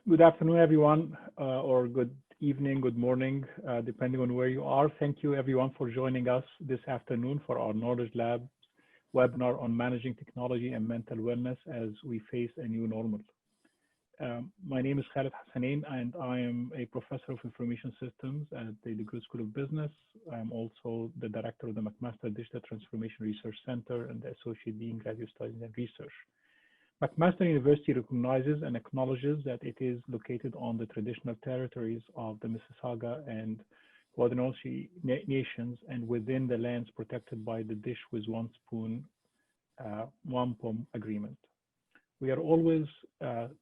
Good afternoon, everyone, or good evening, good morning, depending on where you are. Thank you, everyone, for joining us this afternoon for our Knowledge Lab webinar on managing technology and mental wellness as we face a new normal. My name is Khaled Hassanein, and I am a professor of information systems at the DeGroote School of Business. I'm also the director of the McMaster Digital Transformation Research Center and the associate dean graduate studies and research. McMaster University recognizes and acknowledges that it is located on the traditional territories of the Mississauga and Wabanaki nations and within the lands protected by the Dish with One Spoon Wampum Agreement. We are always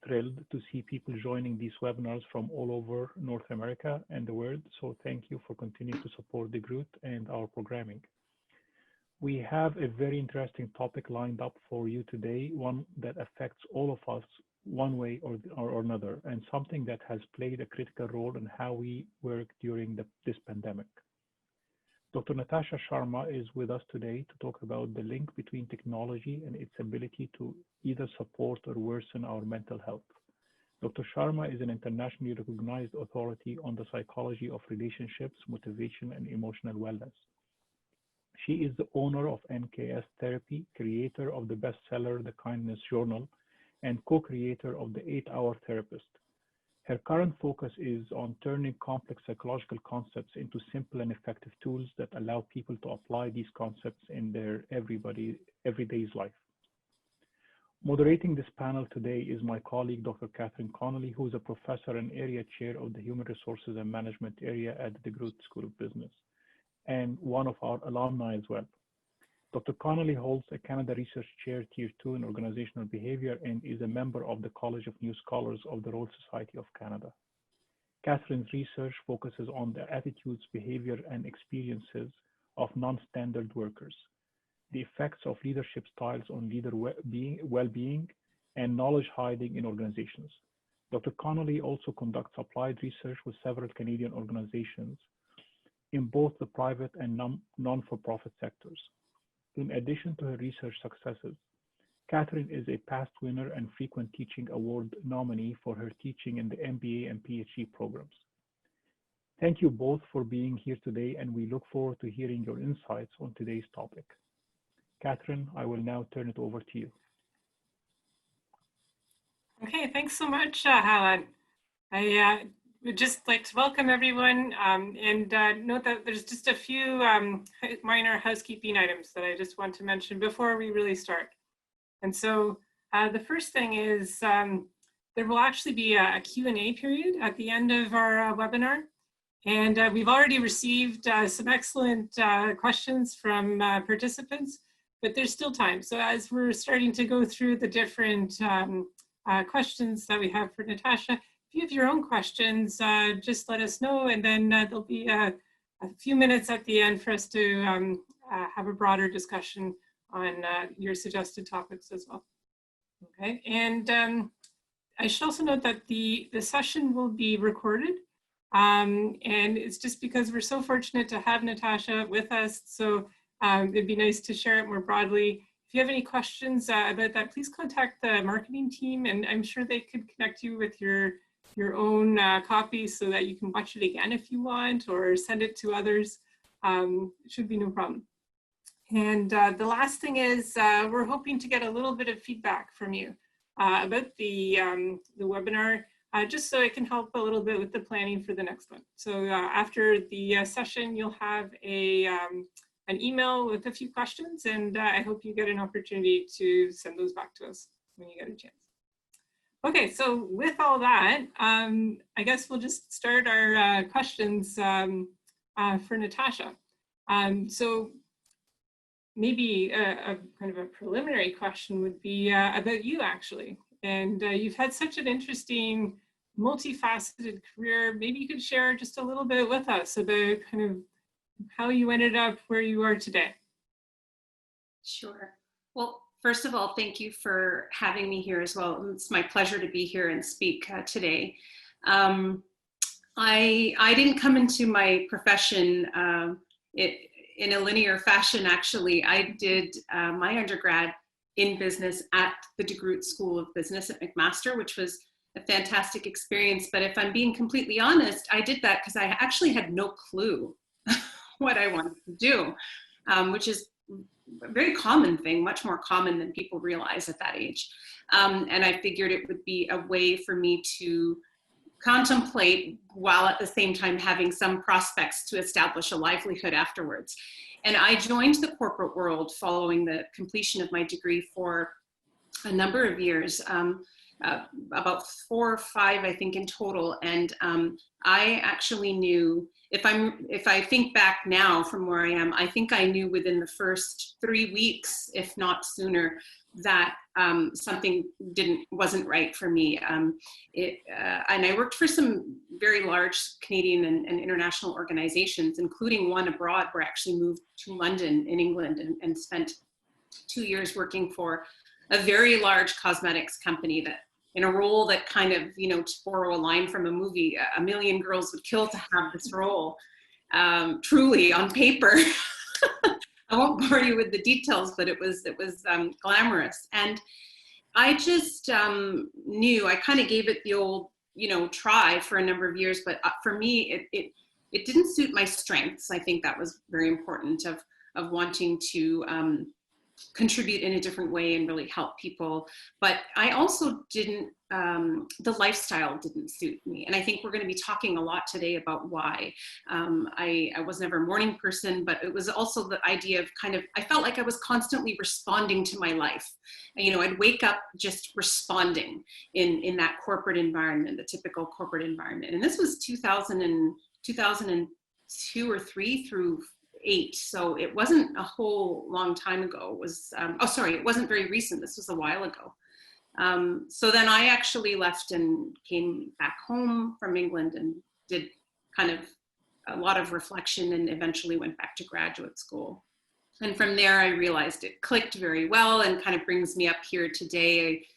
thrilled to see people joining these webinars from all over North America and the world, so thank you for continuing to support DeGroote and our programming. We have a very interesting topic lined up for you today, one that affects all of us one way or another, and something that has played a critical role in how we work during this pandemic. Dr. Natasha Sharma is with us today to talk about the link between technology and its ability to either support or worsen our mental health. Dr. Sharma is an internationally recognized authority on the psychology of relationships, motivation, and emotional wellness. She is the owner of NKS Therapy, creator of the bestseller The Kindness Journal, and co-creator of the 8-Hour Therapist. Her current focus is on turning complex psychological concepts into simple and effective tools that allow people to apply these concepts in their everyday's life. Moderating this panel today is my colleague, Dr. Connelly, who is a professor and area chair of the Human Resources and Management area at the DeGroote School of Business, and one of our alumni as well. Dr. Connelly holds a Canada Research Chair Tier 2 in Organizational Behavior and is a member of the College of New Scholars of the Royal Society of Canada. Catherine's research focuses on the attitudes, behavior, and experiences of non-standard workers, the effects of leadership styles on leader well-being, and knowledge hiding in organizations. Dr. Connelly also conducts applied research with several Canadian organizations in both the private and non-for-profit sectors. In addition to her research successes, Catherine is a past winner and frequent teaching award nominee for her teaching in the MBA and PhD programs. Thank you both for being here today, and we look forward to hearing your insights on today's topic. Catherine, I will now turn it over to you. Okay, thanks so much, Khaled. I would just like to welcome everyone and note that there's just a few minor housekeeping items that I just want to mention before we really start. And so the first thing is there will actually be a Q&A period at the end of our webinar. And we've already received some excellent questions from participants, but there's still time. So as we're starting to go through the different questions that we have for Natasha, if you have your own questions, just let us know, and then there'll be a few minutes at the end for us to have a broader discussion on your suggested topics as well. Okay, and I should also note that the session will be recorded, and it's just because we're so fortunate to have Natasha with us, so it'd be nice to share it more broadly. If you have any questions about that, please contact the marketing team, and I'm sure they could connect you with your own copy so that you can watch it again if you want, or send it to others. It should be no problem. And the last thing is we're hoping to get a little bit of feedback from you about the webinar, just so it can help a little bit with the planning for the next one. So after the session, you'll have an email with a few questions, and I hope you get an opportunity to send those back to us when you get a chance. Okay, so with all that, I guess we'll just start our questions for Natasha. So maybe a kind of a preliminary question would be about you, actually. And you've had such an interesting, multifaceted career. Maybe you could share just a little bit with us about kind of how you ended up where you are today. Sure. Well, first of all, thank you for having me here as well. It's my pleasure to be here and speak today. I didn't come into my profession in a linear fashion, actually. I did my undergrad in business at the DeGroote School of Business at McMaster, which was a fantastic experience. But if I'm being completely honest, I did that because I actually had no clue what I wanted to do, which is a very common thing, much more common than people realize at that age. And I figured it would be a way for me to contemplate while at the same time having some prospects to establish a livelihood afterwards. And I joined the corporate world following the completion of my degree for a number of years, about 4 or 5, I think, in total. And I actually knew, if I think back now from where I am, I think I knew within the first 3 weeks, if not sooner, that something wasn't right for me. And I worked for some very large Canadian and international organizations, including one abroad, where I actually moved to London in England and spent 2 years working for a very large cosmetics company, that in a role that kind of, to borrow a line from a movie, a million girls would kill to have this role, truly on paper. I won't bore you with the details, but it was glamorous. And I just knew, I kind of gave it the old, try for a number of years, but for me, it didn't suit my strengths. I think that was very important, of wanting to contribute in a different way and really help people. But I also didn't, the lifestyle didn't suit me. And I think we're going to be talking a lot today about why. I was never a morning person, but it was also the idea of I felt like I was constantly responding to my life. I'd wake up just responding in that corporate environment, the typical corporate environment. And this was 2002 or 3 through 8. So it wasn't a whole long time ago. It was, it wasn't very recent. This was a while ago. So then I actually left and came back home from England and did kind of a lot of reflection, and eventually went back to graduate school. And from there, I realized it clicked very well and kind of brings me up here today,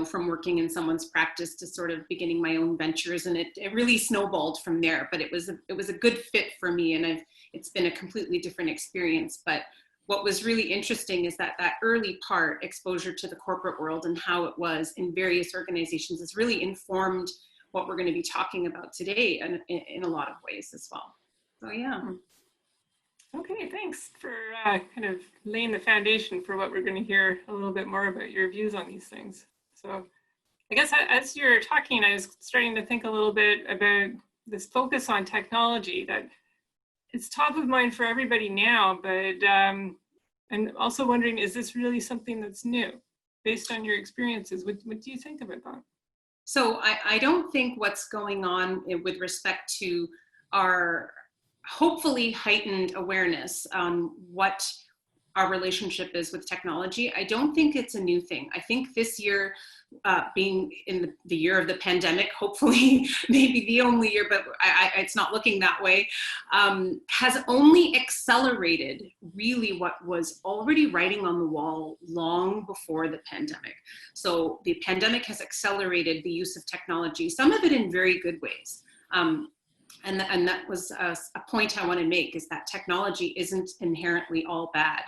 from working in someone's practice to sort of beginning my own ventures. And it really snowballed from there, but it was a good fit for me. And it's been a completely different experience. But what was really interesting is that early part, exposure to the corporate world and how it was in various organizations, has really informed what we're going to be talking about today, and in a lot of ways as well. So yeah. Okay, thanks for kind of laying the foundation for what we're going to hear a little bit more about your views on these things. So I guess as you're talking, I was starting to think a little bit about this focus on technology, that it's top of mind for everybody now, but I'm also wondering, is this really something that's new based on your experiences? What do you think about that? So I don't think what's going on with respect to our hopefully heightened awareness on what our relationship is with technology, I don't think it's a new thing. I think this year, being in the year of the pandemic, hopefully maybe the only year, but it's not looking that way, has only accelerated really what was already writing on the wall long before the pandemic. So the pandemic has accelerated the use of technology, some of it in very good ways. And that was a point I want to make, is that technology isn't inherently all bad,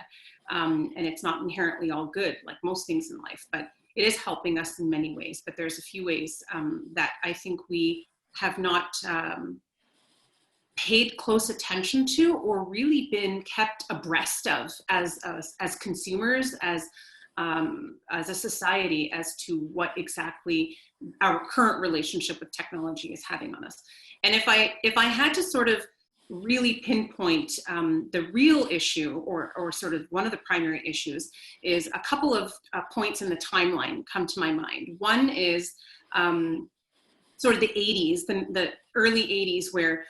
and it's not inherently all good, like most things in life, but it is helping us in many ways. But there's a few ways that I think we have not paid close attention to, or really been kept abreast of as consumers, as a society, as to what exactly our current relationship with technology is having on us. And if I had to sort of really pinpoint the real issue, or sort of one of the primary issues, is a couple of points in the timeline come to my mind. One is sort of the 80s, the early 80s, where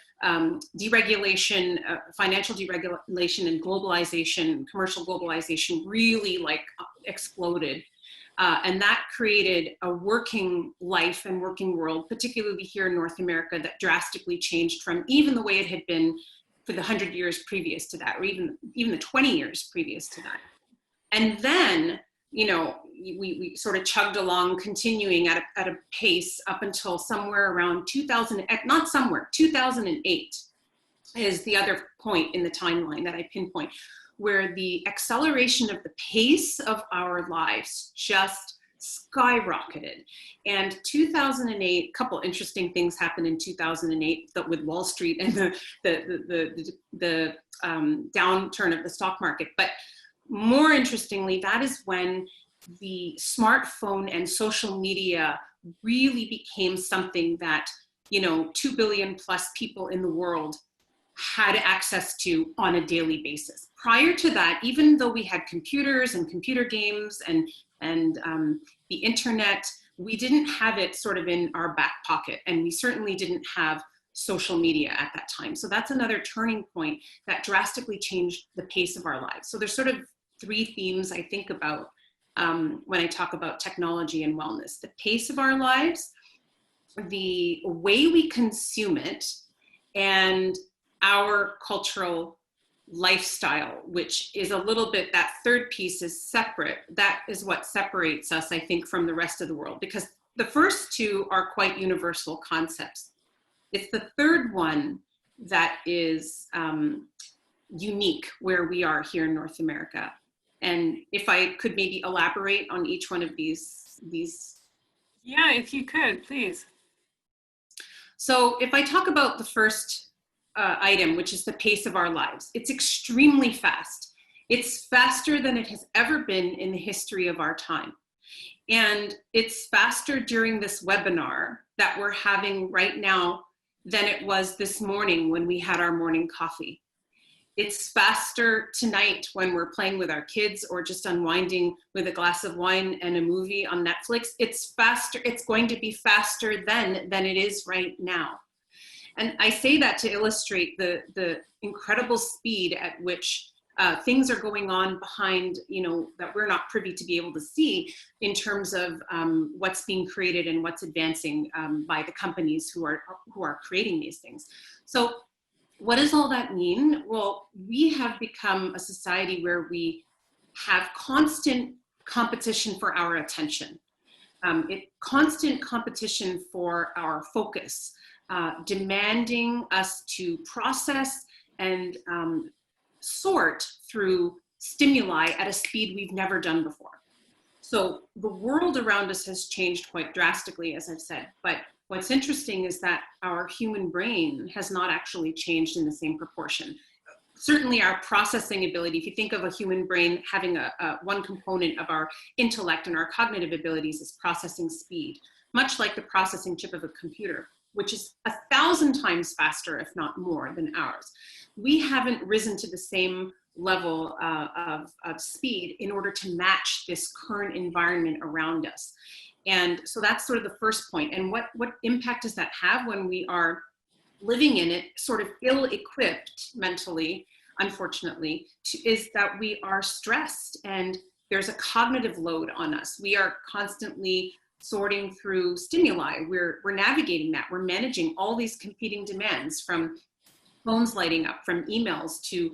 deregulation, financial deregulation and globalization, commercial globalization really exploded. And that created a working life and working world, particularly here in North America, that drastically changed from even the way it had been for the 100 years previous to that, or even the 20 years previous to that. And then, we sort of chugged along, continuing at a pace up until somewhere around 2008 is the other point in the timeline that I pinpoint, where the acceleration of the pace of our lives just skyrocketed. And 2008, a couple interesting things happened in 2008 with Wall Street and the downturn of the stock market. But more interestingly, that is when the smartphone and social media really became something that, 2 billion plus people in the world had access to on a daily basis. Prior to that, even though we had computers and computer games and the internet, we didn't have it sort of in our back pocket, and we certainly didn't have social media at that time. So that's another turning point that drastically changed the pace of our lives. So there's sort of three themes I think about when I talk about technology and wellness: the pace of our lives, the way we consume it, and our cultural lifestyle, which is a little bit, that third piece is separate. That is what separates us, I think, from the rest of the world, because the first two are quite universal concepts. It's the third one that is unique where we are here in North America. And if I could maybe elaborate on each one of these. Yeah, if you could, please. So if I talk about the first item, which is the pace of our lives, it's extremely fast. It's faster than it has ever been in the history of our time. And it's faster during this webinar that we're having right now than it was this morning when we had our morning coffee. It's faster tonight when we're playing with our kids or just unwinding with a glass of wine and a movie on Netflix. It's faster. It's going to be faster then than it is right now. And I say that to illustrate the incredible speed at which things are going on behind, that we're not privy to be able to see in terms of what's being created and what's advancing by the companies who are creating these things. So what does all that mean? Well, we have become a society where we have constant competition for our attention, constant competition for our focus, demanding us to process and sort through stimuli at a speed we've never done before. So the world around us has changed quite drastically, as I've said, but what's interesting is that our human brain has not actually changed in the same proportion. Certainly our processing ability, if you think of a human brain having one component of our intellect and our cognitive abilities is processing speed, much like the processing chip of a computer, which is 1,000 times faster, if not more, than ours. We haven't risen to the same level of speed in order to match this current environment around us. And so that's sort of the first point. And what impact does that have when we are living in it, sort of ill-equipped mentally, unfortunately, is that we are stressed and there's a cognitive load on us. We are constantly sorting through stimuli. We're navigating that. We're managing all these competing demands, from phones lighting up, from emails to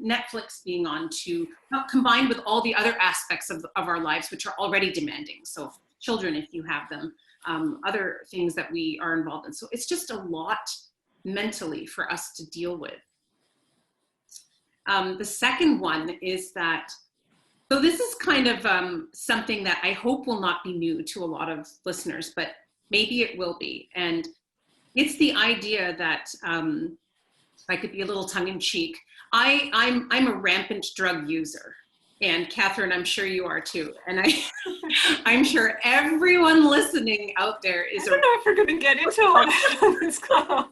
Netflix being on, to combined with all the other aspects of our lives, which are already demanding. So children, if you have them, other things that we are involved in. So it's just a lot mentally for us to deal with. The second one is that, so this is kind of something that I hope will not be new to a lot of listeners, but maybe it will be. And it's the idea that, if I could be a little tongue-in-cheek, I'm a rampant drug user, and Catherine, I'm sure you are too. And I'm sure everyone listening out there is I don't know if we're going to get into all that on this call.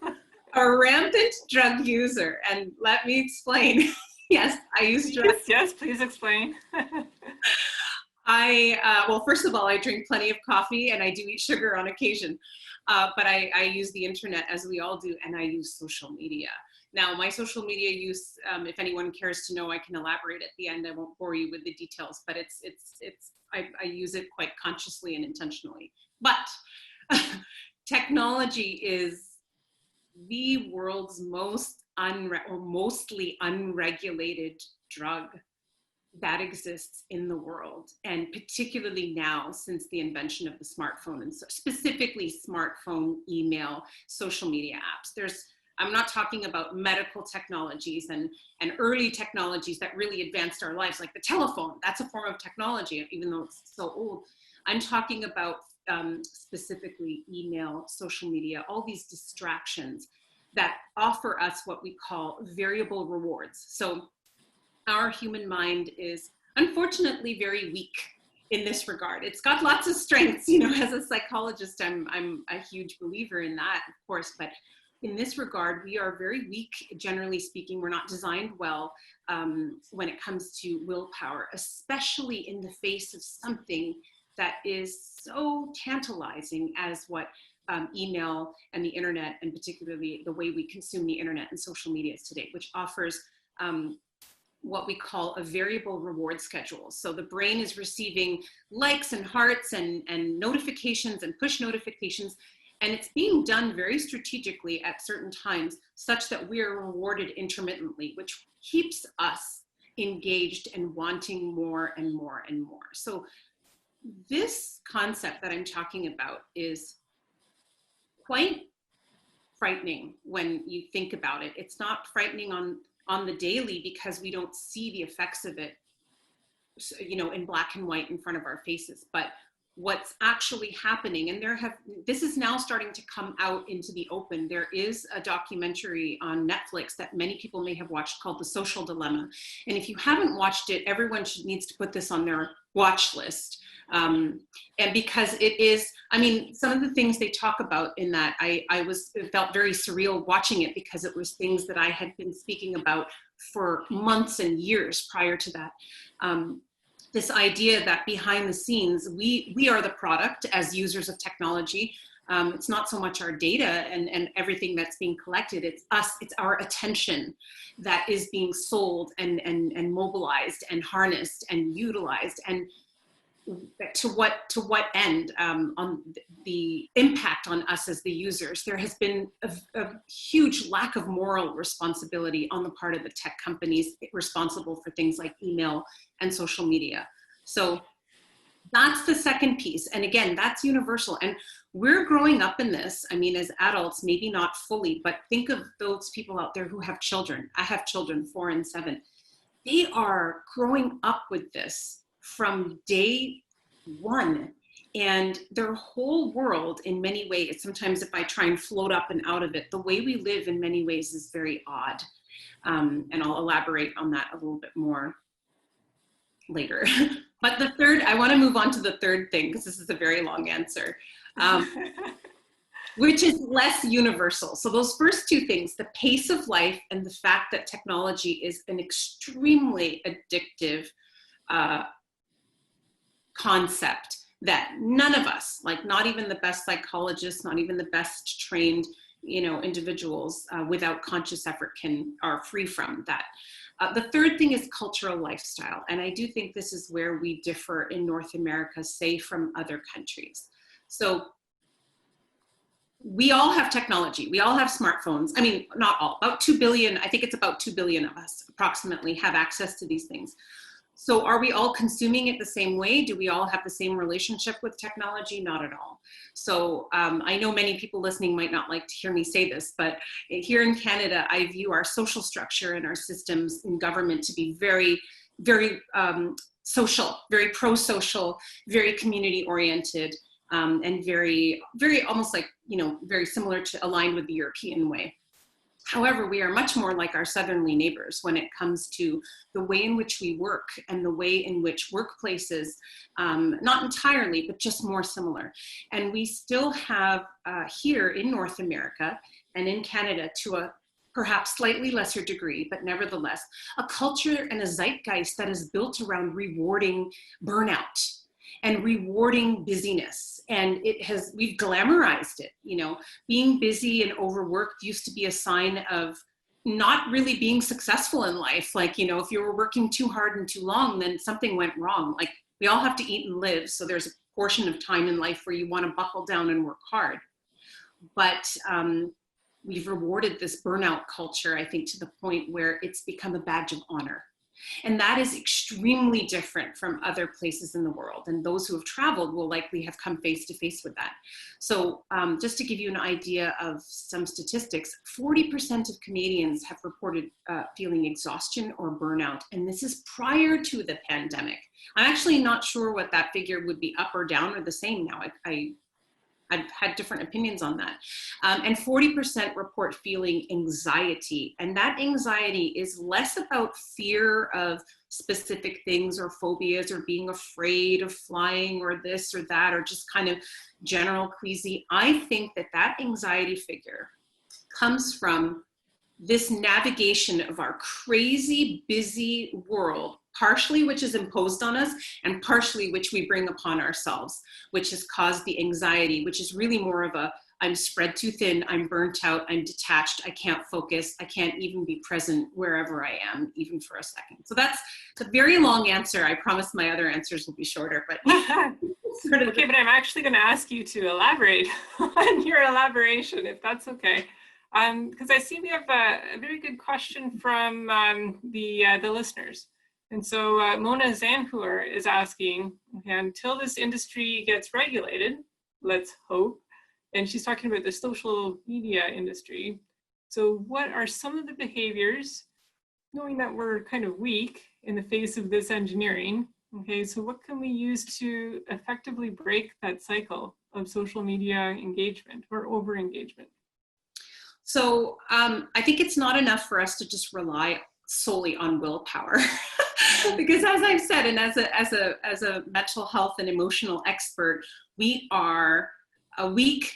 A rampant drug user, and let me explain. Yes, I use drugs. Yes, please explain. Well, first of all, I drink plenty of coffee and I do eat sugar on occasion, but I use the internet, as we all do, and I use social media. Now, my social media use, if anyone cares to know, I can elaborate at the end. I won't bore you with the details, but I use it quite consciously and intentionally. But technology is the world's mostly unregulated drug that exists in the world, and particularly now since the invention of the smartphone, and specifically smartphone, email, social media apps. There's I'm not talking about medical technologies and early technologies that really advanced our lives, like the telephone. That's a form of technology, even though it's so old. I'm talking about specifically email, social media, all these distractions that offer us what we call variable rewards. So our human mind is unfortunately very weak in this regard. It's got lots of strengths, you know, as a psychologist, I'm a huge believer in that, of course, but in this regard, we are very weak, generally speaking. We're not designed well when it comes to willpower, especially in the face of something that is so tantalizing as what email and the internet, and particularly the way we consume the internet and social media today, which offers what we call a variable reward schedule. So the brain is receiving likes and hearts and notifications and push notifications, and it's being done very strategically at certain times such that we are rewarded intermittently, which keeps us engaged and wanting more and more and more. So this concept that I'm talking about is quite frightening when you think about it. It's not frightening on the daily because we don't see the effects of it, you know, in black and white in front of our faces, but what's actually happening, and this is now starting to come out into the open. There is a documentary on Netflix that many people may have watched called The Social Dilemma. And if you haven't watched it, everyone needs to put this on their watch list. And because it is, I mean, some of the things they talk about in that, it felt very surreal watching it because it was things that I had been speaking about for months and years prior to that. This idea that behind the scenes, we are the product as users of technology. It's not so much our data and everything that's being collected, it's us, it's our attention that is being sold and mobilized and harnessed and utilized. And to what end, on the impact on us as the users. There has been a huge lack of moral responsibility on the part of the tech companies responsible for things like email and social media. So that's the second piece. And again, that's universal. And we're growing up in this. I mean, as adults, maybe not fully, but think of those people out there who have children. I have children, 4 and 7. They are growing up with this from day one, and their whole world in many ways, sometimes if I try and float up and out of it, the way we live in many ways is very odd. And I'll elaborate on that a little bit more later. But the third, I want to move on to the third thing, because this is a very long answer, which is less universal. So those first two things, the pace of life and the fact that technology is an extremely addictive concept that none of us, like not even the best psychologists, not even the best trained, you know, individuals without conscious effort are free from that. The third thing is cultural lifestyle. And I do think this is where we differ in North America, say, from other countries. So we all have technology. We all have smartphones. I mean, not all, about 2 billion, I think it's about 2 billion of us approximately have access to these things. So are we all consuming it the same way? Do we all have the same relationship with technology? Not at all. So I know many people listening might not like to hear me say this, but here in Canada, I view our social structure and our systems in government to be very, very social, very pro-social, very community oriented, and very, very almost like, you know, very similar to aligned with the European way. However, we are much more like our southerly neighbors when it comes to the way in which we work and the way in which workplaces, not entirely, but just more similar. And we still have here in North America and in Canada, to a perhaps slightly lesser degree, but nevertheless, a culture and a zeitgeist that is built around rewarding burnout and rewarding busyness. And we've glamorized it, you know, being busy and overworked used to be a sign of not really being successful in life. Like, you know, if you were working too hard and too long, then something went wrong. Like, we all have to eat and live. So there's a portion of time in life where you want to buckle down and work hard. But we've rewarded this burnout culture, I think, to the point where it's become a badge of honor. And that is extremely different from other places in the world. And those who have traveled will likely have come face to face with that. So just to give you an idea of some statistics, 40% of Canadians have reported feeling exhaustion or burnout. And this is prior to the pandemic. I'm actually not sure what that figure would be, up or down or the same now. I've had different opinions on that. And 40% report feeling anxiety. And that anxiety is less about fear of specific things or phobias or being afraid of flying or this or that, or just kind of general queasy. I think that that anxiety figure comes from this navigation of our crazy, busy world, partially which is imposed on us and partially which we bring upon ourselves, which has caused the anxiety, which is really more of a, I'm spread too thin, I'm burnt out, I'm detached, I can't focus, I can't even be present wherever I am, even for a second. So that's a very long answer. I promise my other answers will be shorter, but sort of. Okay, but I'm actually going to ask you to elaborate on your elaboration, if that's okay. Because I see we have a very good question from the listeners. And so Mona Zanhur is asking, until this industry gets regulated, let's hope, and she's talking about the social media industry. So what are some of the behaviors, knowing that we're kind of weak in the face of this engineering, okay, so what can we use to effectively break that cycle of social media engagement or over-engagement? So I think it's not enough for us to just rely solely on willpower, because as I've said, and as a mental health and emotional expert, we are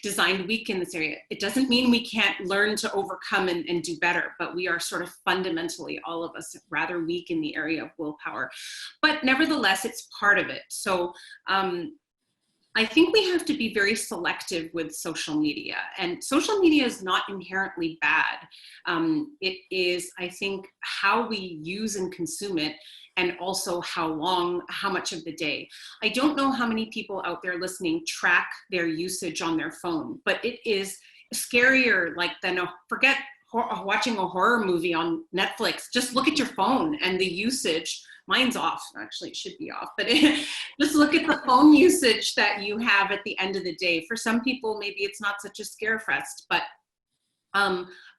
designed weak in this area. It doesn't mean we can't learn to overcome and do better, but we are sort of fundamentally, all of us, rather weak in the area of willpower. But nevertheless, it's part of it. So I think we have to be very selective with social media, and social media is not inherently bad. It is, I think, how we use and consume it, and also how much of the day. I don't know how many people out there listening track their usage on their phone, but it is scarier than forget watching a horror movie on Netflix. Just look at your phone and the usage. Mine's off, actually it should be off, but just look at the phone usage that you have at the end of the day. For some people, maybe it's not such a scare fest, but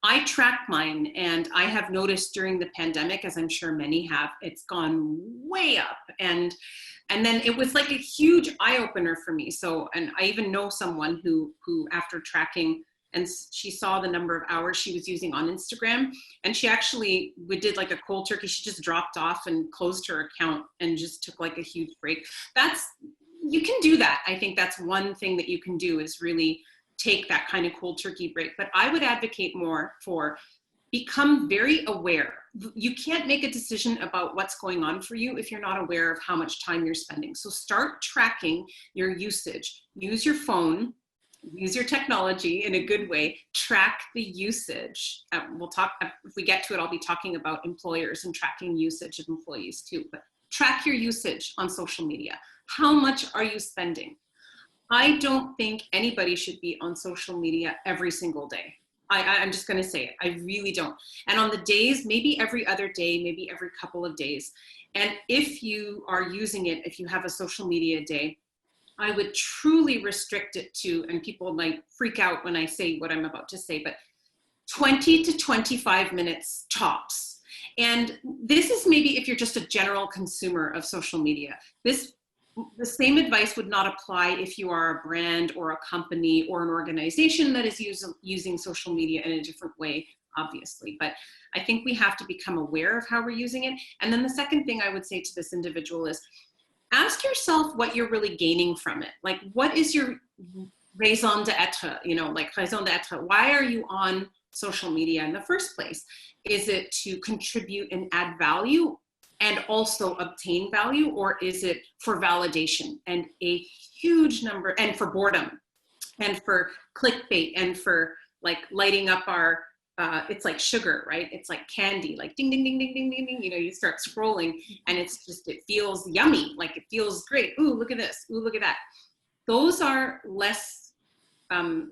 I track mine, and I have noticed during the pandemic, as I'm sure many have, it's gone way up. And then it was like a huge eye opener for me. So, and I even know someone who after tracking, and she saw the number of hours she was using on Instagram, and we did like a cold turkey. She just dropped off and closed her account and just took like a huge break. You can do that. I think that's one thing that you can do, is really take that kind of cold turkey break. But I would advocate more for become very aware. You can't make a decision about what's going on for you if you're not aware of how much time you're spending. So start tracking your usage. Use your phone. Use your technology in a good way, track the usage. We'll talk, if we get to it, I'll be talking about employers and tracking usage of employees too, but track your usage on social media. How much are you spending? I don't think anybody should be on social media every single day. I'm just gonna say it, I really don't. And on the days, maybe every other day, maybe every couple of days. And if you are using it, if you have a social media day, I would truly restrict it to, and people might freak out when I say what I'm about to say, but 20 to 25 minutes tops. And this is maybe if you're just a general consumer of social media. The same advice would not apply if you are a brand or a company or an organization that is using social media in a different way, obviously. But I think we have to become aware of how we're using it. And then the second thing I would say to this individual is, ask yourself what you're really gaining from it. Like, what is your raison d'etre, raison d'etre? Why are you on social media in the first place? Is it to contribute and add value and also obtain value, or is it for validation? And a huge number, and for boredom, and for clickbait, and for like lighting up our, it's like sugar, right? It's like candy, like ding, ding, ding, ding, ding, ding, ding. You start scrolling and it feels yummy. Like it feels great. Ooh, look at this. Ooh, look at that. Those are less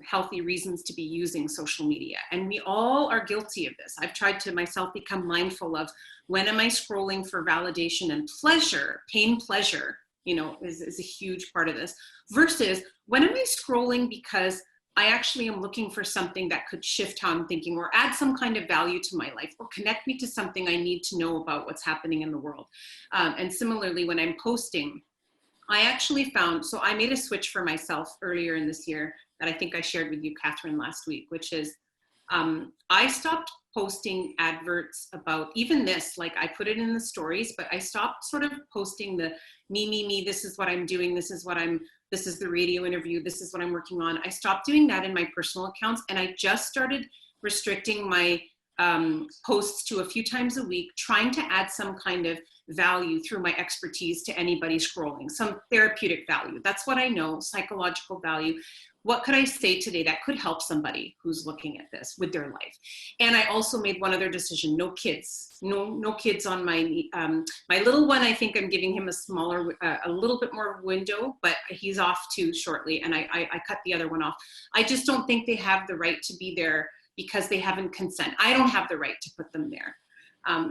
healthy reasons to be using social media. And we all are guilty of this. I've tried to myself become mindful of, when am I scrolling for validation and pleasure, pain pleasure, you know, is a huge part of this, versus when am I scrolling because I actually am looking for something that could shift how I'm thinking or add some kind of value to my life or connect me to something I need to know about what's happening in the world. And similarly, when I'm posting, I actually found, so I made a switch for myself earlier in this year that I think I shared with you, Catherine, last week, which is I stopped posting adverts about even this, like I put it in the stories, but I stopped sort of posting the me, this is what I'm doing, this is the radio interview, this is what I'm working on. I stopped doing that in my personal accounts, and I just started restricting my posts to a few times a week, trying to add some kind of value through my expertise to anybody scrolling, some therapeutic value. That's what I know, psychological value. What could I say today that could help somebody who's looking at this with their life? And I also made one other decision: no kids, no kids on my my little one. I think I'm giving him a little bit more window, but he's off too shortly, and I cut the other one off. I just don't think they have the right to be there because they haven't consent. I don't have the right to put them there.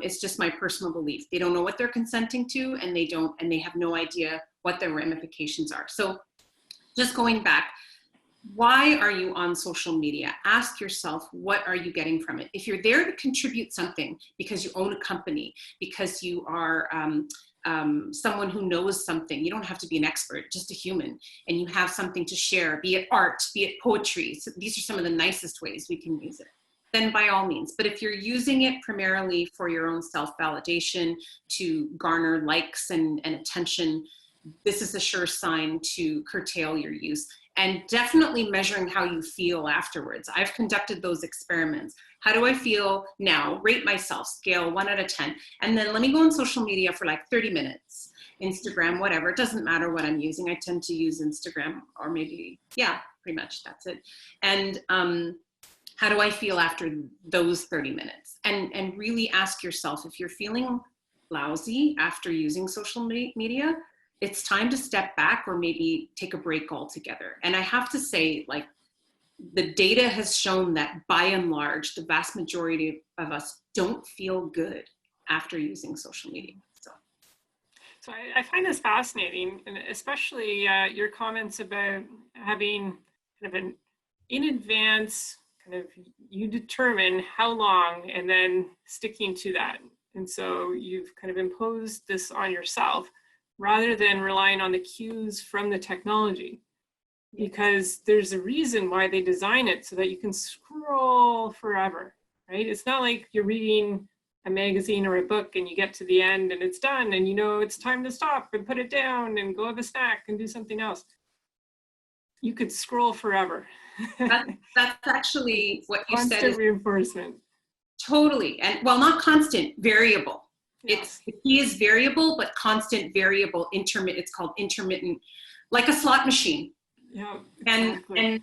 It's just my personal belief. They don't know what they're consenting to, and they have no idea what the ramifications are. So just going back, why are you on social media? Ask yourself, what are you getting from it? If you're there to contribute something because you own a company, because you are someone who knows something, you don't have to be an expert, just a human, and you have something to share, be it art, be it poetry. So these are some of the nicest ways we can use it. Then by all means. But if you're using it primarily for your own self-validation, to garner likes and attention, this is a sure sign to curtail your use. And definitely measuring how you feel afterwards. I've conducted those experiments. How do I feel now? Rate myself, scale 1 out of 10. And then let me go on social media for like 30 minutes. Instagram, whatever, it doesn't matter what I'm using. I tend to use Instagram, or maybe, yeah, pretty much that's it. And how do I feel after those 30 minutes? And really ask yourself, if you're feeling lousy after using social media, it's time to step back or maybe take a break altogether. And I have to say, like, the data has shown that by and large, the vast majority of us don't feel good after using social media. So I find this fascinating, and especially your comments about having kind of an in advance, kind of you determine how long and then sticking to that. And so you've kind of imposed this on yourself, rather than relying on the cues from the technology, because there's a reason why they design it so that you can scroll forever, right? It's not like you're reading a magazine or a book and you get to the end and it's done and you know it's time to stop and put it down and go have a snack and do something else. You could scroll forever. That's actually what you said. Constant reinforcement. Totally. And well, not constant, variable. Yes. The key is variable, but constant, variable, intermittent. It's called intermittent, like a slot machine. Yeah. Exactly.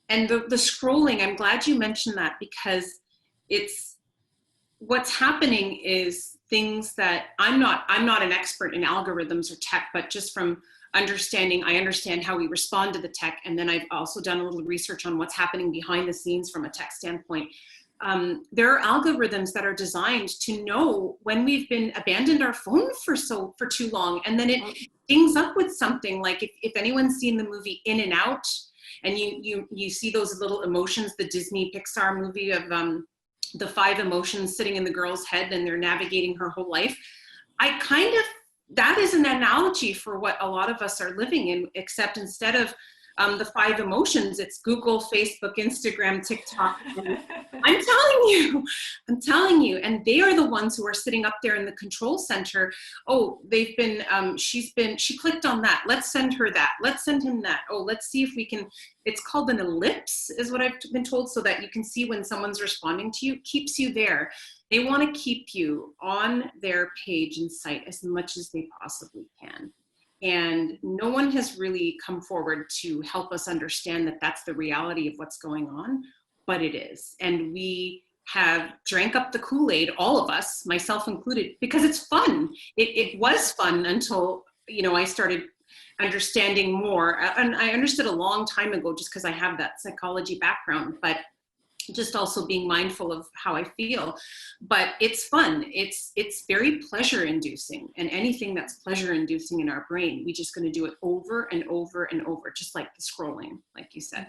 And the scrolling, I'm glad you mentioned that, because it's what's happening is things that I'm not an expert in algorithms or tech, but just from understanding, I understand how we respond to the tech. And then I've also done a little research on what's happening behind the scenes from a tech standpoint. There are algorithms that are designed to know when we've been abandoned our phone for too long, and then it dings up with something like, if anyone's seen the movie In and Out, and you see those little emotions, the Disney Pixar movie of the 5 emotions sitting in the girl's head, and they're navigating her whole life. That is an analogy for what a lot of us are living in, except instead of the 5 emotions, it's Google, Facebook, Instagram, TikTok. I'm telling you, and they are the ones who are sitting up there in the control center. Oh, she clicked on that. Let's send her that. Let's send him that. Oh, let's see if we can, it's called an ellipse is what I've been told, so that you can see when someone's responding to you, keeps you there. They want to keep you on their page and site as much as they possibly can. And no one has really come forward to help us understand that that's the reality of what's going on, but it is. And we have drank up the Kool-Aid, all of us, myself included, because it's fun. It was fun until, I started understanding more. And I understood a long time ago just because I have that psychology background, but just also being mindful of how I feel. But it's fun. It's very pleasure inducing, and anything that's pleasure inducing in our brain, we're just going to do it over and over and over, just like the scrolling, like you said.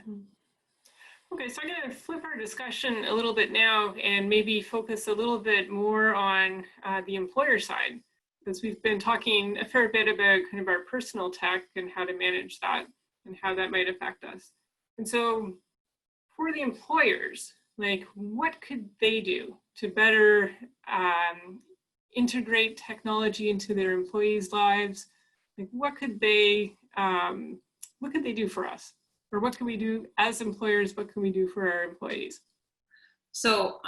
Okay, so I'm going to flip our discussion a little bit now and maybe focus a little bit more on the employer side, because we've been talking a fair bit about kind of our personal tech and how to manage that and how that might affect us. And so for the employers, like, what could they do to better integrate technology into their employees' lives? Like, what could they do for us? Or what can we do as employers? What can we do for our employees? So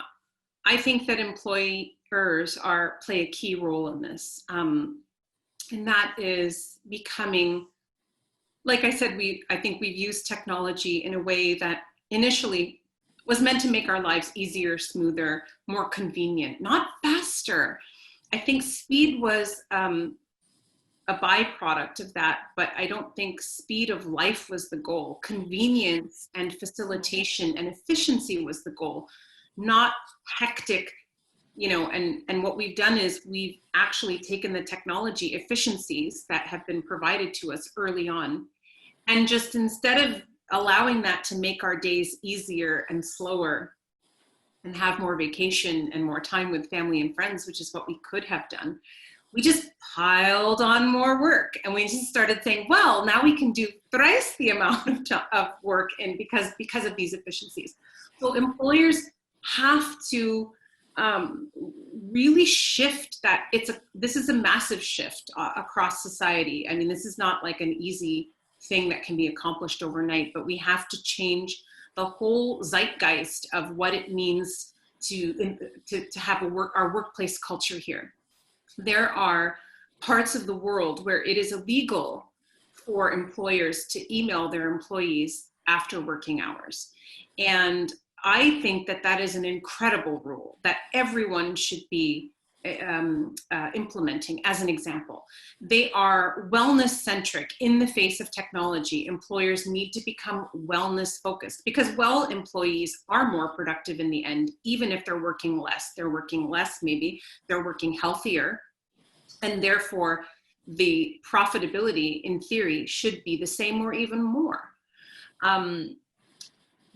I think that employers play a key role in this. And that is becoming, like I said, I think we've used technology in a way that initially was meant to make our lives easier, smoother, more convenient, not faster. I think speed was a byproduct of that, but I don't think speed of life was the goal. Convenience and facilitation and efficiency was the goal, not hectic, and what we've done is we've actually taken the technology efficiencies that have been provided to us early on, and just instead of allowing that to make our days easier and slower and have more vacation and more time with family and friends, which is what we could have done, we just piled on more work. And we just started saying, well, now we can do thrice the amount of work because of these efficiencies. So employers have to really shift that. This is a massive shift across society. I mean, this is not like an easy thing that can be accomplished overnight, but we have to change the whole zeitgeist of what it means to have our workplace culture here. There are parts of the world where it is illegal for employers to email their employees after working hours. And I think that is an incredible rule that everyone should be implementing. As an example, they are wellness centric. In the face of technology, employers need to become wellness focused, because employees are more productive in the end, even if they're working less. Maybe they're working healthier, and therefore the profitability in theory should be the same or even more.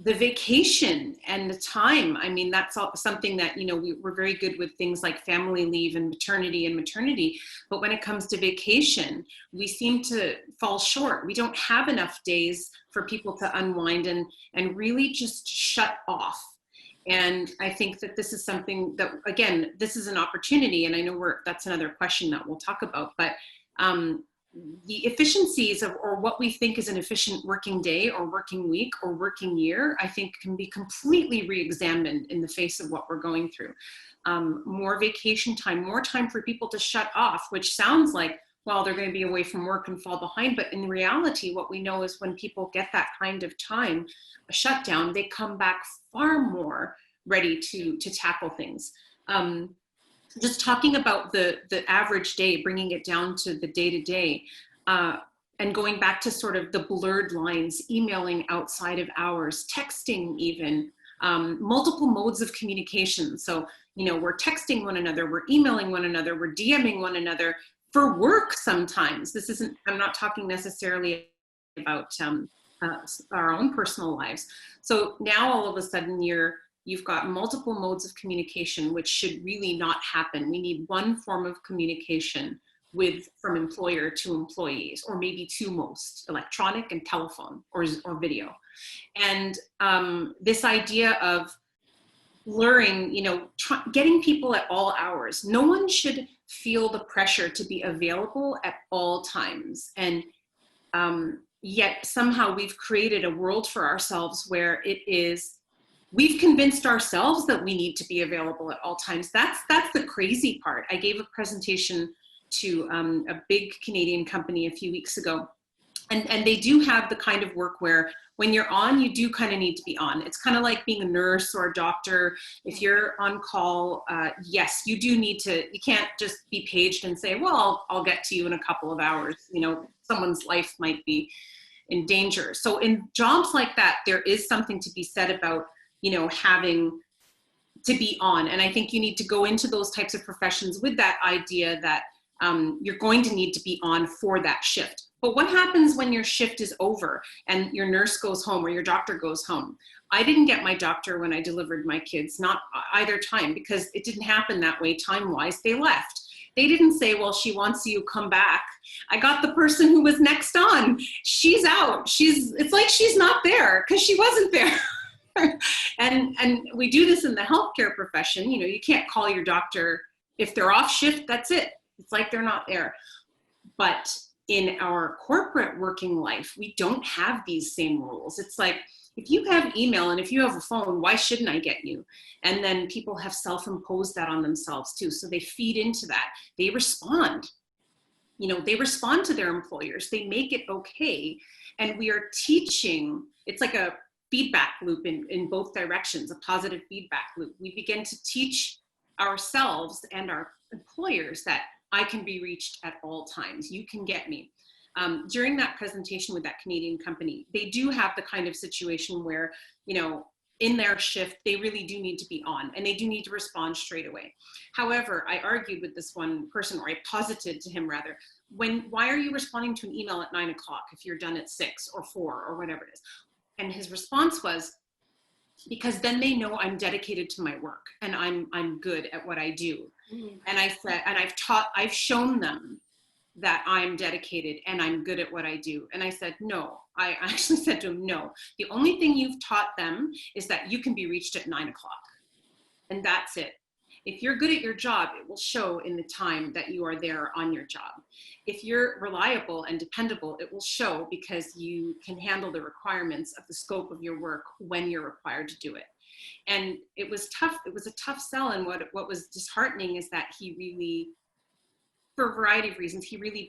The vacation and the time, I mean, that's something that, we're very good with things like family leave and maternity. But when it comes to vacation, we seem to fall short. We don't have enough days for people to unwind and really just shut off. And I think that this is something that, again, this is an opportunity. And I know that's another question that we'll talk about, but the efficiencies or what we think is an efficient working day or working week or working year, I think can be completely re-examined in the face of what we're going through. More vacation time, more time for people to shut off, which sounds like, well, they're going to be away from work and fall behind. But in reality, what we know is when people get that kind of time, a shutdown, they come back far more ready to tackle things. Just talking about the average day, bringing it down to the day-to-day, and going back to sort of the blurred lines, emailing outside of hours, texting even, multiple modes of communication. So, we're texting one another, we're emailing one another, we're DMing one another for work sometimes. I'm not talking necessarily about our own personal lives. So now all of a sudden you've got multiple modes of communication, which should really not happen. We need one form of communication from employer to employees, or maybe two most, electronic and telephone or video. And this idea of blurring, getting people at all hours. No one should feel the pressure to be available at all times. And yet somehow we've created a world for ourselves where we've convinced ourselves that we need to be available at all times. That's the crazy part. I gave a presentation to a big Canadian company a few weeks ago. And they do have the kind of work where when you're on, you do kind of need to be on. It's kind of like being a nurse or a doctor. If you're on call, yes, you do need to, you can't just be paged and say, well, I'll get to you in a couple of hours. someone's life might be in danger. So in jobs like that, there is something to be said about, having to be on. And I think you need to go into those types of professions with that idea that you're going to need to be on for that shift. But what happens when your shift is over and your nurse goes home or your doctor goes home? I didn't get my doctor when I delivered my kids, not either time, because it didn't happen that way time-wise. They left. They didn't say, well, she wants you, come back. I got the person who was next on. She's out. It's like she's not there because she wasn't there. and we do this in the healthcare profession. You can't call your doctor if they're off shift, that's it. It's like they're not there. But in our corporate working life, we don't have these same rules. It's like, if you have email and if you have a phone, why shouldn't I get you? And then people have self-imposed that on themselves too. So they feed into that. They respond. They respond to their employers. They make it okay. And we are teaching, it's like a feedback loop in both directions, a positive feedback loop. We begin to teach ourselves and our employers that I can be reached at all times. You can get me. During that presentation with that Canadian company, they do have the kind of situation where, in their shift, they really do need to be on and they do need to respond straight away. However, I argued with this one person, or I posited to him rather, why are you responding to an email at 9 o'clock if you're done at 6 or 4 or whatever it is? And his response was, because then they know I'm dedicated to my work and I'm good at what I do. Mm-hmm. And I said, and I've shown them that I'm dedicated and I'm good at what I do. And I said, no, I actually said to him, no, the only thing you've taught them is that you can be reached at 9 o'clock. And that's it. If you're good at your job, it will show in the time that you are there on your job. If you're reliable and dependable, it will show because you can handle the requirements of the scope of your work when you're required to do it. And it was tough. It was a tough sell. And what was disheartening is that he really, for a variety of reasons, he really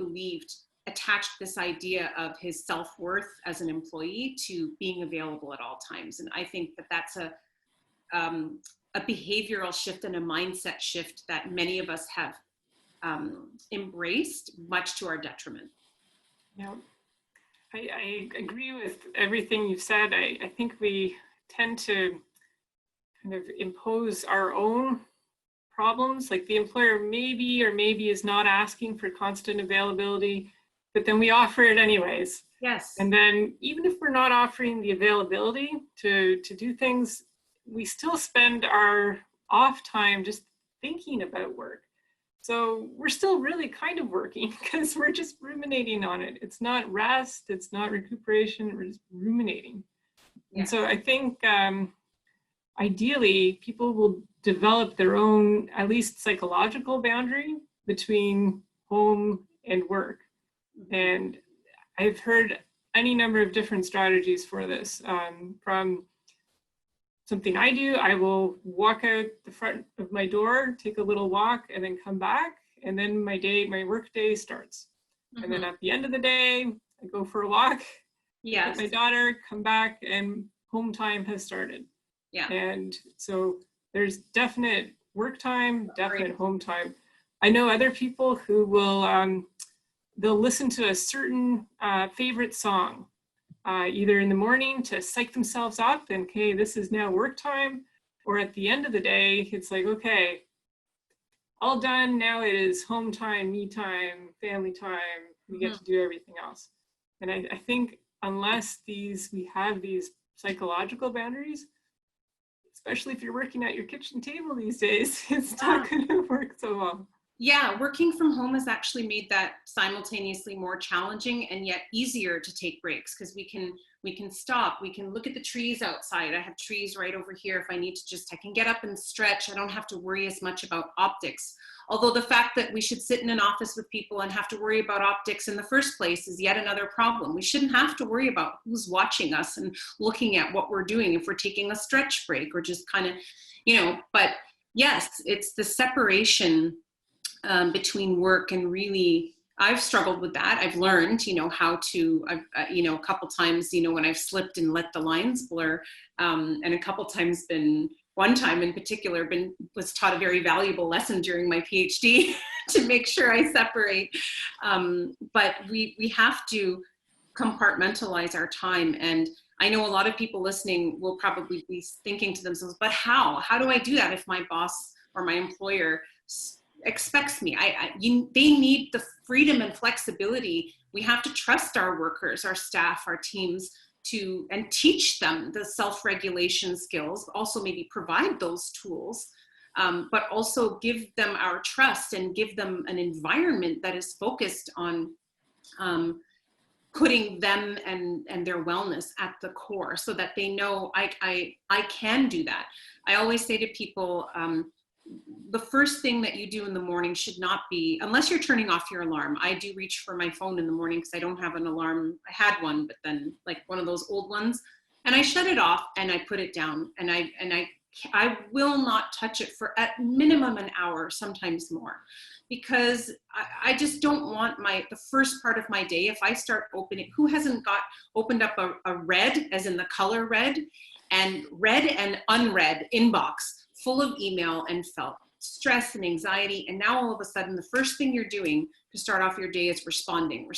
attached this idea of his self-worth as an employee to being available at all times. And I think that that's a behavioral shift and a mindset shift that many of us have embraced, much to our detriment. Yeah, I agree with everything you've said. I think we tend to kind of impose our own problems, like the employer maybe or maybe is not asking for constant availability, but then we offer it anyways. Yes. And then even if we're not offering the availability to do things, we still spend our off time just thinking about work. So we're still really kind of working because we're just ruminating on it. It's not rest, it's not recuperation, we're just ruminating. Yeah. And so I think ideally people will develop their own, at least psychological boundary between home and work. And I've heard any number of different strategies for this. From something I do, I will walk out the front of my door, take a little walk, and then come back. And then my work day starts. Mm-hmm. And then at the end of the day, I go for a walk, yes, with my daughter, come back, and home time has started. Yeah. And so there's definite work time, definite home time. I know other people who will, they'll listen to a certain favorite song, either in the morning to psych themselves up and, okay, this is now work time, or at the end of the day, it's like, okay, all done, now it is home time, me time, family time, we get to do everything else. And I think unless we have these psychological boundaries, especially if you're working at your kitchen table these days, it's not going to work so well. Yeah, working from home has actually made that simultaneously more challenging and yet easier to take breaks, because we can stop, we can look at the trees outside. I have trees right over here. If I need to I can get up and stretch. I don't have to worry as much about optics. Although the fact that we should sit in an office with people and have to worry about optics in the first place is yet another problem. We shouldn't have to worry about who's watching us and looking at what we're doing if we're taking a stretch break or just kind of, but yes, it's the separation between work and really, I've struggled with that. I've learned, how to, a couple times, when I've slipped and let the lines blur, and a couple times been one time in particular was taught a very valuable lesson during my PhD to make sure I separate. But we have to compartmentalize our time. And I know a lot of people listening will probably be thinking to themselves, but how? How do I do that if my boss or my employer expects me? They need the freedom and flexibility. We have to trust our workers, our staff, our teams and teach them the self-regulation skills, also maybe provide those tools, but also give them our trust and give them an environment that is focused on putting them and their wellness at the core, so that they know I can do that. I always say to people, the first thing that you do in the morning should not be, unless you're turning off your alarm. I do reach for my phone in the morning because I don't have an alarm. I had one, but then like one of those old ones, and I shut it off and I put it down, and I will not touch it for at minimum an hour, sometimes more, because I just don't want the first part of my day, if I start opening, who hasn't opened up a red, as in the color red and unread inbox full of email and felt stress and anxiety. And now all of a sudden, the first thing you're doing to start off your day is responding.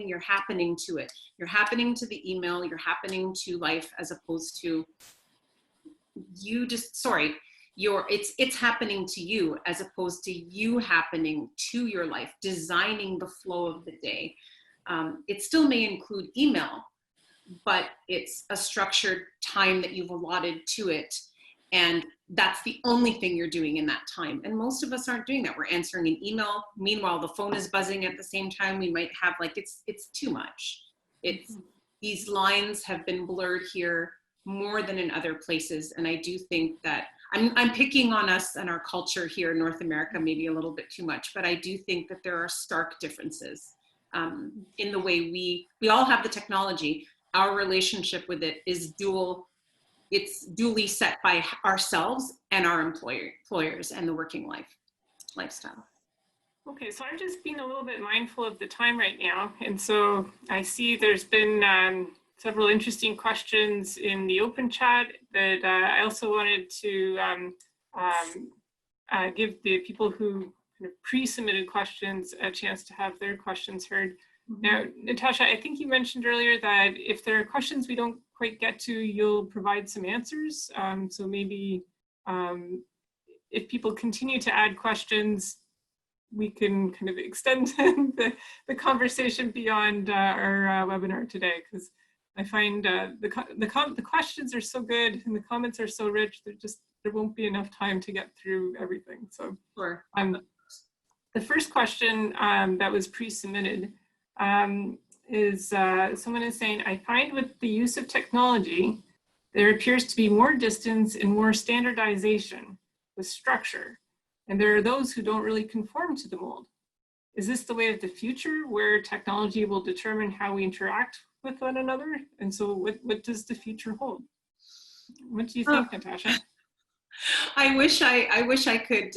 You're happening to it. You're happening to the email, you're happening to life, as opposed to it's happening to you, as opposed to you happening to your life, designing the flow of the day. It still may include email, but it's a structured time that you've allotted to it. And that's the only thing you're doing in that time. And most of us aren't doing that. We're answering an email. Meanwhile, the phone is buzzing at the same time. We might have it's too much. These lines have been blurred here more than in other places. And I do think that I'm picking on us and our culture here in North America, maybe a little bit too much, but I do think that there are stark differences in the way we all have the technology. Our relationship with it is it's duly set by ourselves and our employers and the working lifestyle. Okay, so I'm just being a little bit mindful of the time right now. And so I see there's been several interesting questions in the open chat that I also wanted to give the people who kind of pre-submitted questions a chance to have their questions heard. Now, Natasha, I think you mentioned earlier that if there are questions we don't quite get to, you'll provide some answers. So maybe if people continue to add questions, we can kind of extend the conversation beyond our webinar today, because I find the questions are so good and the comments are so rich that there won't be enough time to get through everything. So sure. The first question that was pre-submitted is someone is saying, I find with the use of technology, there appears to be more distance and more standardization with structure. And there are those who don't really conform to the mold. Is this the way of the future, where technology will determine how we interact with one another? And so what does the future hold? What do you think, Natasha? I wish I could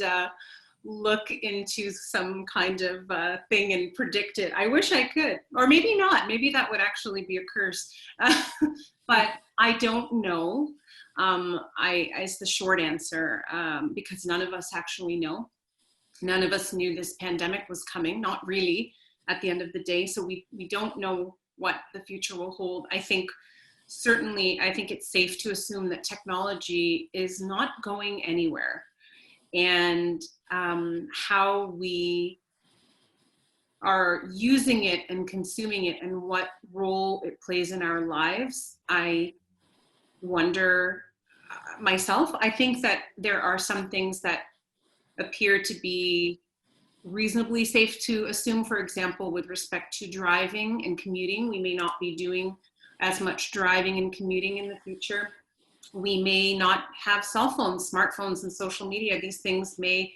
look into some kind of thing and predict it. I wish I could, or maybe not. Maybe that would actually be a curse. But I don't know. Is the short answer, because none of us actually know. None of us knew this pandemic was coming, not really, at the end of the day. So we don't know what the future will hold. I think it's safe to assume that technology is not going anywhere. And how we are using it and consuming it and what role it plays in our lives, I wonder myself. I think that there are some things that appear to be reasonably safe to assume. For example, with respect to driving and commuting, we may not be doing as much driving and commuting in the future. We may not have cell phones, smartphones, and social media. These things may,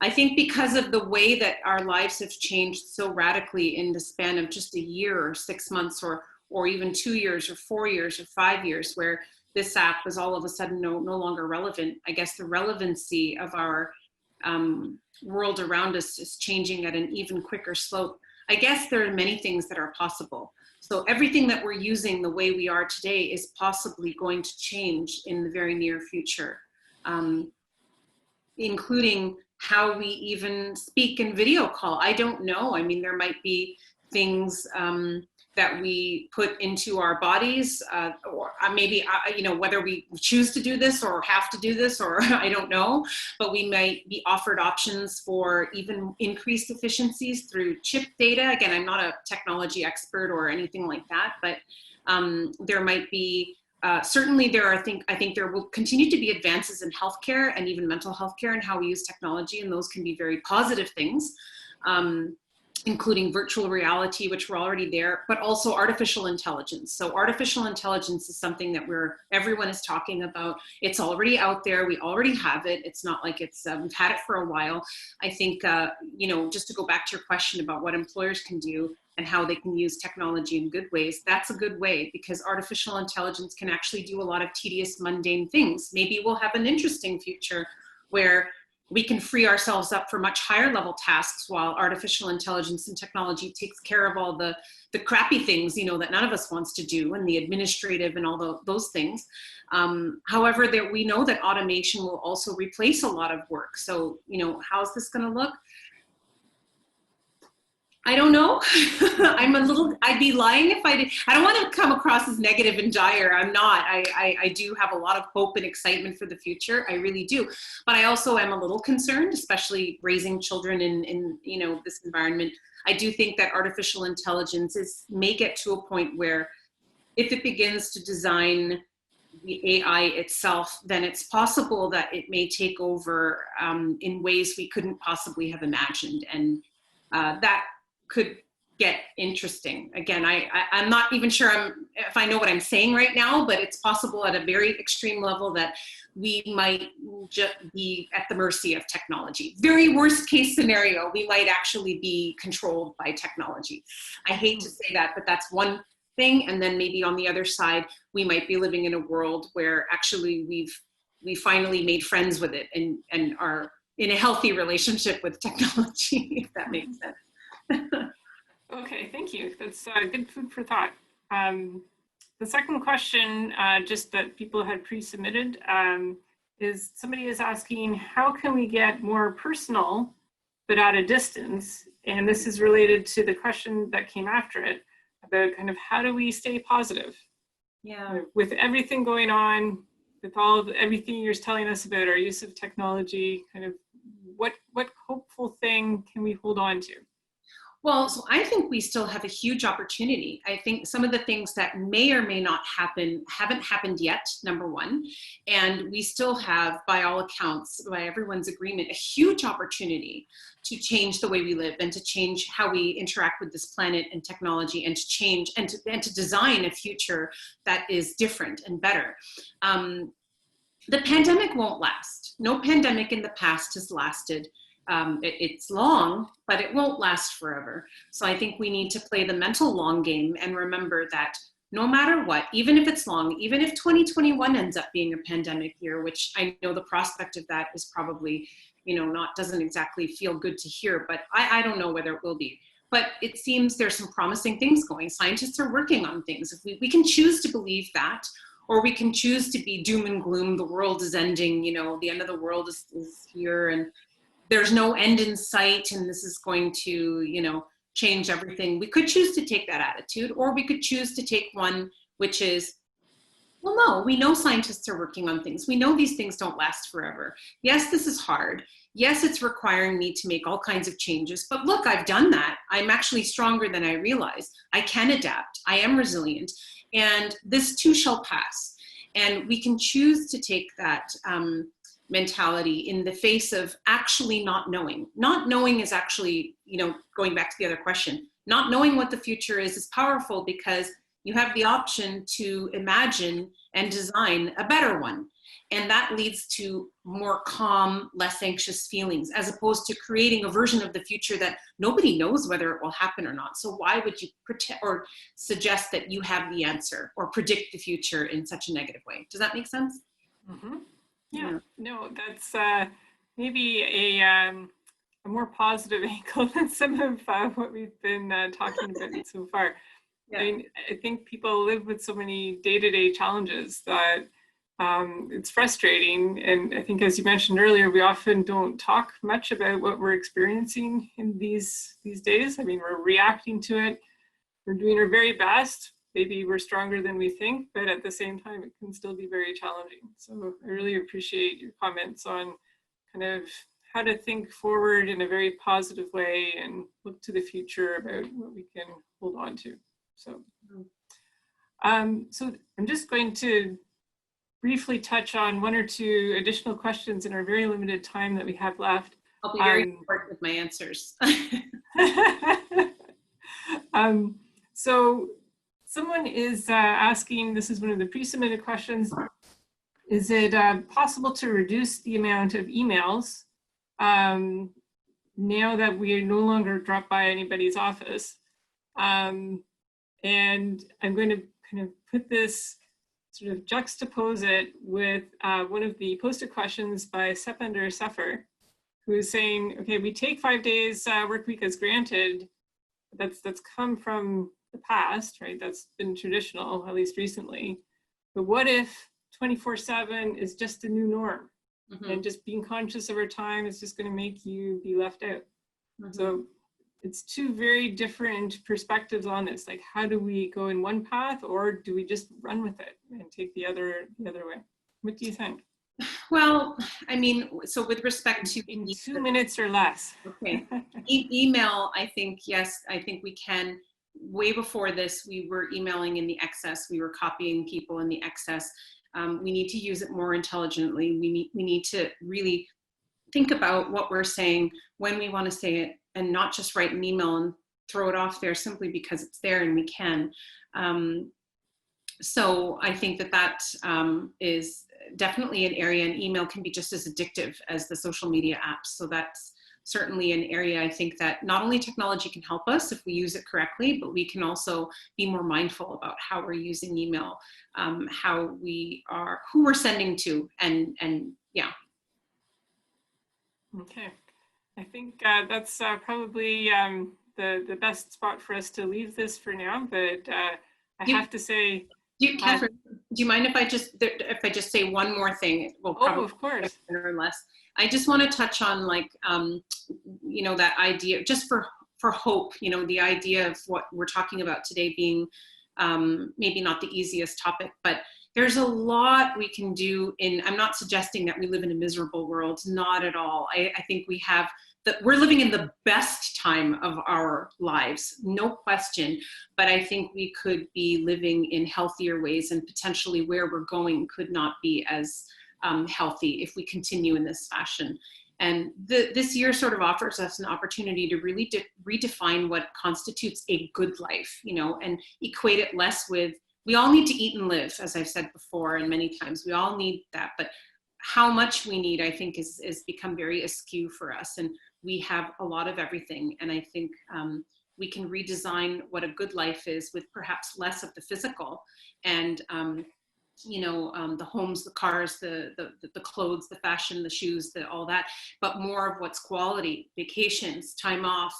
I think, because of the way that our lives have changed so radically in the span of just a year or 6 months or even 2 years or 4 years or 5 years, where this app was all of a sudden no longer relevant. I guess the relevancy of our world around us is changing at an even quicker slope. I guess there are many things that are possible. So everything that we're using the way we are today is possibly going to change in the very near future. including how we even speak in video call. I don't know. I mean, there might be things that we put into our bodies, or maybe, whether we choose to do this or have to do this, or I don't know, but we might be offered options for even increased efficiencies through chip data. Again, I'm not a technology expert or anything like that, but there might be, certainly there are, I think there will continue to be advances in healthcare and even mental health care and how we use technology, and those can be very positive things. Including virtual reality, which we're already there, but also artificial intelligence. So artificial intelligence is something that everyone is talking about. It's already out there. We already have it. It's not like it's, we've had it for a while. I think, just to go back to your question about what employers can do and how they can use technology in good ways, that's a good way, because artificial intelligence can actually do a lot of tedious, mundane things. Maybe we'll have an interesting future where we can free ourselves up for much higher level tasks while artificial intelligence and technology takes care of all the crappy things, that none of us wants to do, and the administrative and all those things. However, we know that automation will also replace a lot of work. So, how's this going to look? I don't know. I'd be lying if I did. I don't want to come across as negative and dire. I'm not. I do have a lot of hope and excitement for the future. I really do. But I also am a little concerned, especially raising children in this environment. I do think that artificial intelligence may get to a point where if it begins to design the AI itself, then it's possible that it may take over in ways we couldn't possibly have imagined. And that could get interesting. Again, I'm not even sure if I know what I'm saying right now, but it's possible at a very extreme level that we might just be at the mercy of technology. Very worst case scenario, we might actually be controlled by technology. I hate to say that, but that's one thing. And then maybe on the other side, we might be living in a world where actually we finally made friends with it and are in a healthy relationship with technology, if that makes sense. Okay, thank you. That's good food for thought. The second question, just that people had pre-submitted, is somebody is asking, how can we get more personal but at a distance? And this is related to the question that came after it about kind of how do we stay positive? Yeah. With everything going on, with everything you're telling us about our use of technology, kind of what hopeful thing can we hold on to? Well, so I think we still have a huge opportunity. I think some of the things that may or may not happen haven't happened yet, number one. And we still have, by all accounts, by everyone's agreement, a huge opportunity to change the way we live and to change how we interact with this planet and technology, and to change and to design a future that is different and better. The pandemic won't last. No pandemic in the past has lasted. It's long, but it won't last forever. So I think we need to play the mental long game and remember that no matter what, even if it's long, even if 2021 ends up being a pandemic year, which I know the prospect of that is probably, doesn't exactly feel good to hear, but I don't know whether it will be. But it seems there's some promising things going. Scientists are working on things. If we can choose to believe that, or we can choose to be doom and gloom, the world is ending, the end of the world is here, and there's no end in sight, and this is going to, change everything. We could choose to take that attitude, or we could choose to take one which is, well, no, we know scientists are working on things. We know these things don't last forever. Yes, this is hard. Yes, it's requiring me to make all kinds of changes, but look, I've done that. I'm actually stronger than I realize. I can adapt. I am resilient, and this too shall pass. And we can choose to take that mentality in the face of actually not knowing. Not knowing is actually, going back to the other question, not knowing what the future is powerful, because you have the option to imagine and design a better one. And that leads to more calm, less anxious feelings, as opposed to creating a version of the future that nobody knows whether it will happen or not. So why would you pretend or suggest that you have the answer or predict the future in such a negative way? Does that make sense? Mm-hmm. Yeah, no, that's maybe a more positive angle than some of what we've been talking about so far. Yeah. I mean, I think people live with so many day-to-day challenges that it's frustrating. And I think, as you mentioned earlier, we often don't talk much about what we're experiencing in these days. I mean, we're reacting to it. We're doing our very best. Maybe we're stronger than we think, but at the same time, it can still be very challenging. So I really appreciate your comments on kind of how to think forward in a very positive way and look to the future about what we can hold on to. So, so I'm just going to briefly touch on one or two additional questions in our very limited time that we have left. I'll be very short with my answers. So someone is asking, this is one of the pre-submitted questions, is it possible to reduce the amount of emails now that we no longer drop by anybody's office? And I'm going to kind of put this, sort of juxtapose it with one of the posted questions by Sepender Suffer, who is saying, okay, we take 5 days work week as granted. That's come from the past, right? That's been traditional, at least recently. But what if 24/7 is just a new norm? Mm-hmm. And just being conscious of our time is just going to make you be left out. Mm-hmm. So it's two very different perspectives on this. Like, how do we go in one path, or do we just run with it and take the other way? What do you think? Well, I mean, so with respect to in 2 minutes or less. Okay. Email, I think, yes, I think we can. Way before this, we were emailing in the excess. We were copying people in the excess. We need to use it more intelligently. We need to really think about what we're saying, when we want to say it, and not just write an email and throw it off there simply because it's there and we can. So I think that is definitely an area, and email can be just as addictive as the social media apps. So that's certainly an area I think that not only technology can help us if we use it correctly, but we can also be more mindful about how we're using email, how we are, who we're sending to, and yeah. Okay, I think that's probably the best spot for us to leave this for now, but I have to say, Catherine, do you mind if I just say one more thing? Well, oh, of course. Or less. I just want to touch on, like, you know, that idea, just for hope, you know, the idea of what we're talking about today being maybe not the easiest topic, but there's a lot we can do I'm not suggesting that we live in a miserable world, not at all. I think we're living in the best time of our lives, no question, but I think we could be living in healthier ways, and potentially where we're going could not be as healthy if we continue in this fashion. And this year sort of offers us an opportunity to really redefine what constitutes a good life, you know, and equate it less with, we all need to eat and live, as I've said before and many times, we all need that, but how much we need, I think, is become very askew for us. And we have a lot of everything. And I think we can redesign what a good life is with perhaps less of the physical and, you know, the homes, the cars, the clothes, the fashion, the shoes, all that, but more of what's quality, vacations, time off,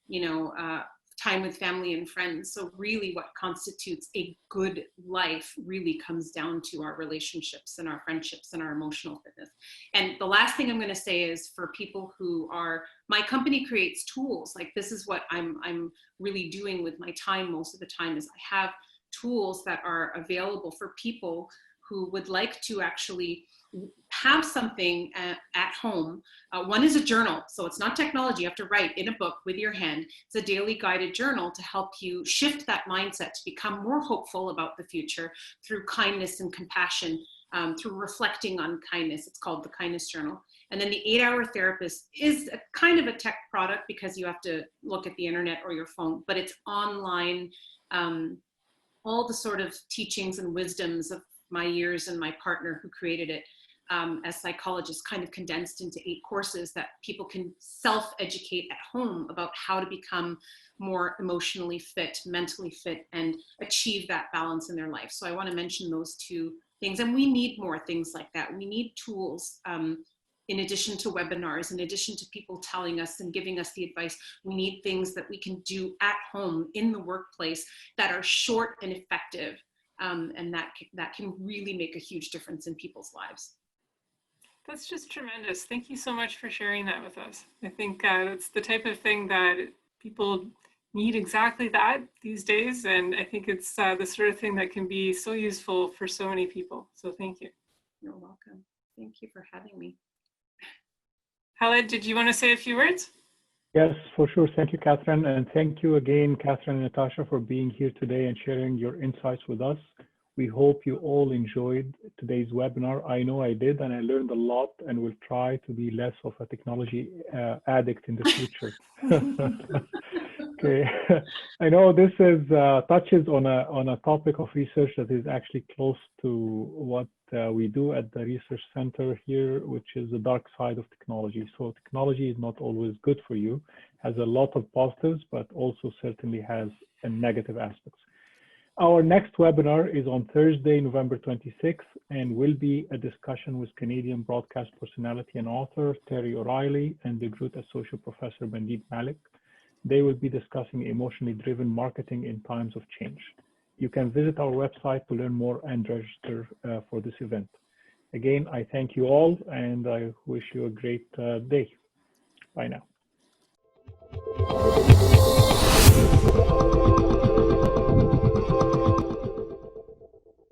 you know, time with family and friends. So really what constitutes a good life really comes down to our relationships and our friendships and our emotional fitness. And the last thing I'm going to say is, for people who are, my company creates tools. Like, this is what I'm really doing with my time most of the time, is I have tools that are available for people who would like to actually have something at home. One is a journal. So it's not technology. You have to write in a book with your hand. It's a daily guided journal to help you shift that mindset to become more hopeful about the future through kindness and compassion, through reflecting on kindness. It's called the Kindness Journal. And then the 8-Hour Therapist is a kind of a tech product because you have to look at the internet or your phone, but it's online. All the sort of teachings and wisdoms of my years and my partner who created it as psychologists, kind of condensed into 8 courses that people can self-educate at home about how to become more emotionally fit, mentally fit, and achieve that balance in their life. So I want to mention those 2 things. And we need more things like that. We need tools in addition to webinars, in addition to people telling us and giving us the advice. We need things that we can do at home in the workplace that are short and effective. and that can really make a huge difference in people's lives. That's just tremendous. Thank you so much for sharing that with us. I think it's the type of thing that people need exactly that these days. And I think it's the sort of thing that can be so useful for so many people. So thank you. You're welcome. Thank you for having me. Khaled, did you want to say a few words? Yes, for sure. Thank you, Catherine. And thank you again, Catherine and Natasha, for being here today and sharing your insights with us. We hope you all enjoyed today's webinar. I know I did, and I learned a lot, and will try to be less of a technology addict in the future. Okay, I know this is touches on a topic of research that is actually close to what we do at the research center here, which is the dark side of technology. So technology is not always good for you, has a lot of positives, but also certainly has a negative aspects. Our next webinar is on Thursday, November 26th, and will be a discussion with Canadian broadcast personality and author Terry O'Reilly and DeGroote Associate Professor Bandit Malik. They will be discussing emotionally driven marketing in times of change. You can visit our website to learn more and register for this event. Again, I thank you all, and I wish you a great day. Bye now.